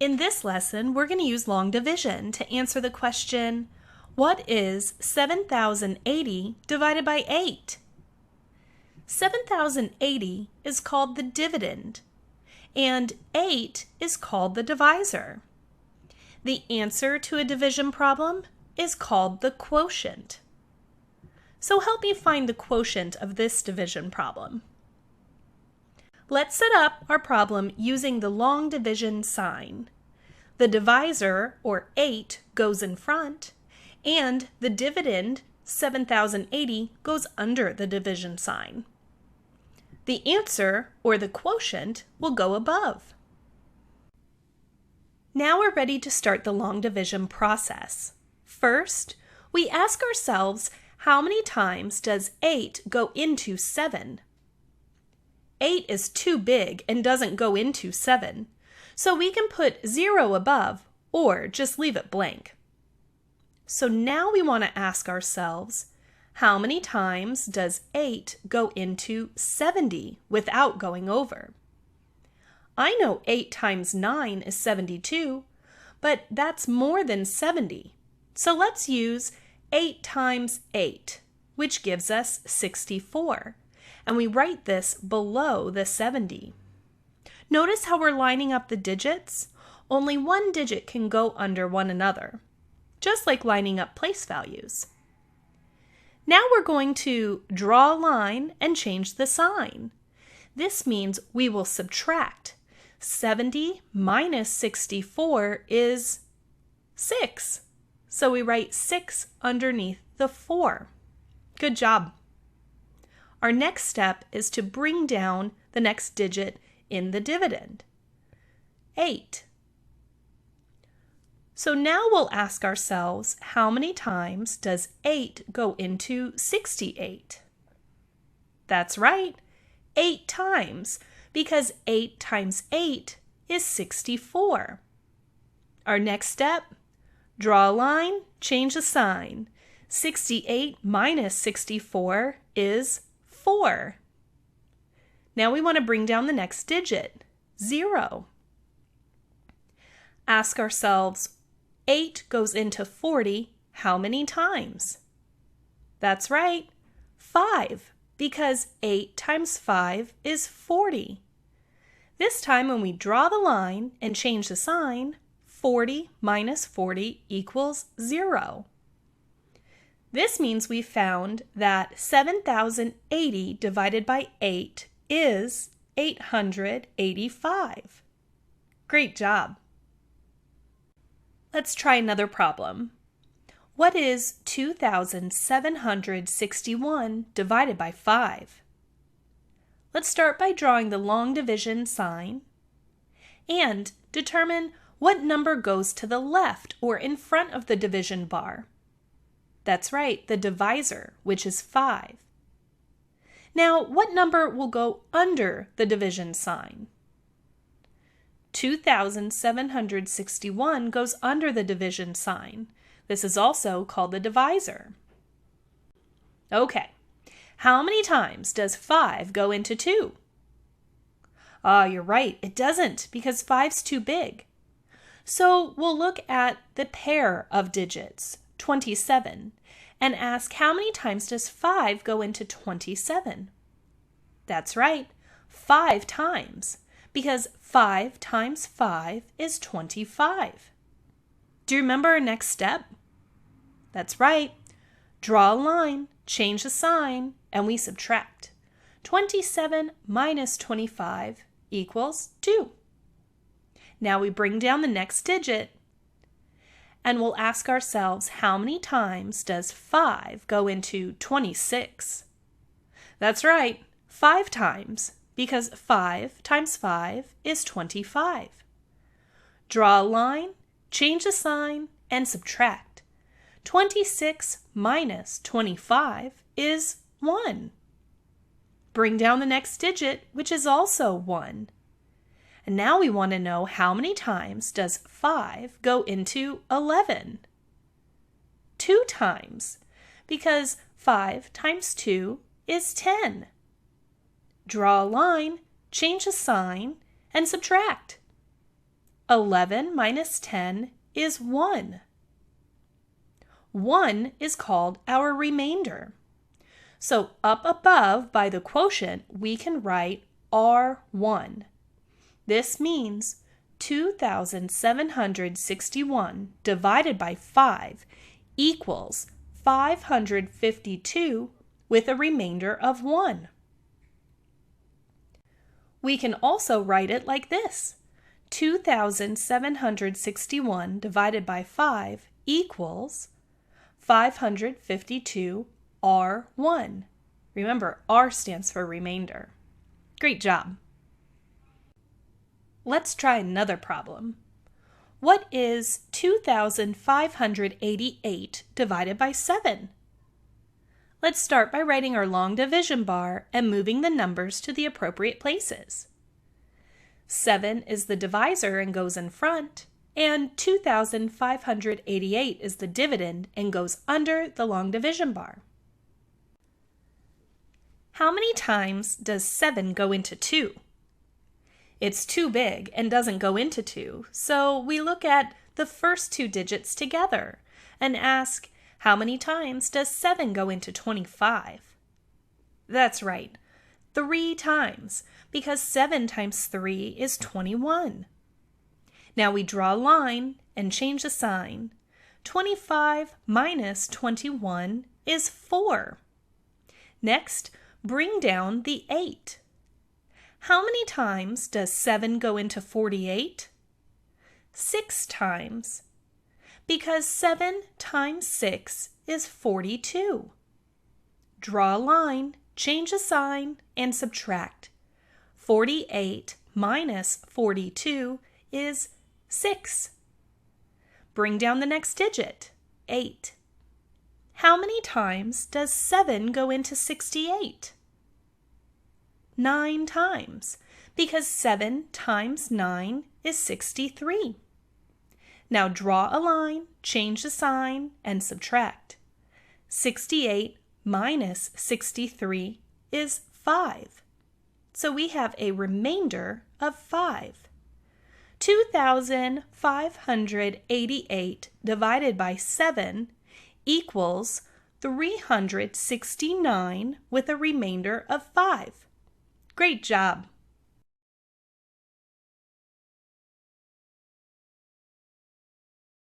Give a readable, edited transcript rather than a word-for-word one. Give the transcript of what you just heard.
In this lesson, we're going to use long division to answer the question, what is 7,080 divided by 8? 7,080 is called the dividend, and 8 is called the divisor. The answer to a division problem is called the quotient. So help me find the quotient of this division problem. Let's set up our problem using the long division sign. The divisor, or 8, goes in front, and the dividend, 7,080, goes under the division sign. The answer, or the quotient, will go above. Now we're ready to start the long division process. First, we ask ourselves, how many times does 8 go into 7? 8 is too big and doesn't go into 7, so we can put 0 above or just leave it blank. So now we want to ask ourselves, how many times does 8 go into 70 without going over? I know 8 times 9 is 72, but that's more than 70. So let's use 8 times 8, which gives us 64. And we write this below the 70. Notice how we're lining up the digits? Only one digit can go under one another, just like lining up place values. Now we're going to draw a line and change the sign. This means we will subtract. 70 minus 64 is 6. So we write 6 underneath the 4. Good job. Our next step is to bring down the next digit in the dividend, 8. So now we'll ask ourselves, how many times does 8 go into 68? That's right, 8 times, because 8 times 8 is 64. Our next step, draw a line, change the sign. 68 minus 64 is 4. Now we want to bring down the next digit, 0. Ask ourselves, 8 goes into 40 how many times? That's right, 5, because 8 times 5 is 40. This time when we draw the line and change the sign, 40 minus 40 equals 0. This means we found that 7,080 divided by 8 is 885. Great job. Let's try another problem. What is 2,761 divided by 5? Let's start by drawing the long division sign and determine what number goes to the left or in front of the division bar. That's right, the divisor, which is 5. Now, what number will go under the division sign? 2,761 goes under the division sign. This is also called the divisor. Okay, how many times does 5 go into 2? You're right, it doesn't, because 5's too big. So we'll look at the pair of digits, 27, and ask how many times does 5 go into 27? That's right, 5 times, because 5 times 5 is 25. Do you remember our next step? That's right, draw a line, change the sign, and we subtract. 27 minus 25 equals 2. Now we bring down the next digit, and we'll ask ourselves, how many times does 5 go into 26? That's right, 5 times, because 5 times 5 is 25. Draw a line, change the sign, and subtract. 26 minus 25 is 1. Bring down the next digit, which is also 1. And now we want to know, how many times does 5 go into 11? 2 times, because 5 times 2 is 10. Draw a line, change a sign, and subtract. 11 minus 10 is 1. 1 is called our remainder. So up above by the quotient, we can write R1. This means 2,761 divided by 5 equals 552 with a remainder of 1. We can also write it like this. 2,761 divided by 5 equals 552 R1. Remember, R stands for remainder. Great job. Let's try another problem. What is 2,588 divided by 7? Let's start by writing our long division bar and moving the numbers to the appropriate places. 7 is the divisor and goes in front, and 2,588 is the dividend and goes under the long division bar. How many times does 7 go into 2? It's too big and doesn't go into 2, so we look at the first two digits together and ask, how many times does 7 go into 25? That's right, 3 times, because 7 times 3 is 21. Now we draw a line and change the sign. 25 minus 21 is 4. Next, bring down the 8. How many times does 7 go into 48? 6 times, because 7 times 6 is 42. Draw a line, change the sign, and subtract. 48 minus 42 is 6. Bring down the next digit, 8. How many times does 7 go into 68? 9 times, because 7 times 9 is 63. Now draw a line, change the sign, and subtract. 68 minus 63 is 5. So we have a remainder of 5. 2,588 divided by 7 equals 369 with a remainder of 5. Great job!